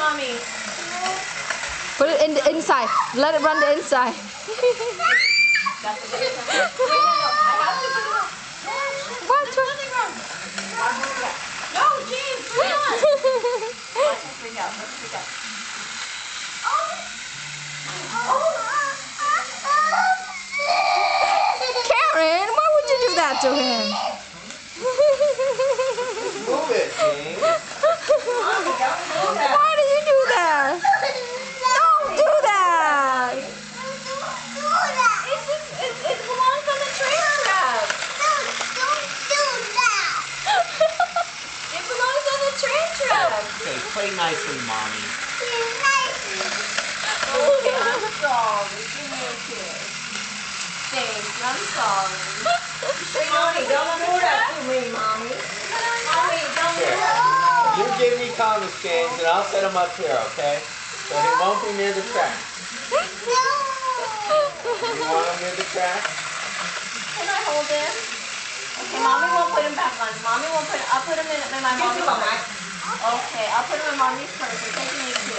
mommy. Put it in the inside. Let it run the inside. Watch it. No, James, put it on. Watch him freak out. Let's freak out. Karen, why would you do that to him? Move it, James. Why do you do that? Don't do that. It belongs on the train trap. It belongs on the train trap. Okay, play nicely, Mommy. Okay, I'm sorry. Give me a kiss. Thanks, I'm sorry. Mommy, don't do that to me, Mommy. Mommy, don't do Here. that. You give me Thomas, James, and I'll set him up here, okay? So he won't be near the track. You want him near the track? Can I hold him? Okay, Mommy won't put him back on. Mommy won't put. I'll put him in my mommy's purse. Okay, I'll put him in mommy's purse. We're taking you to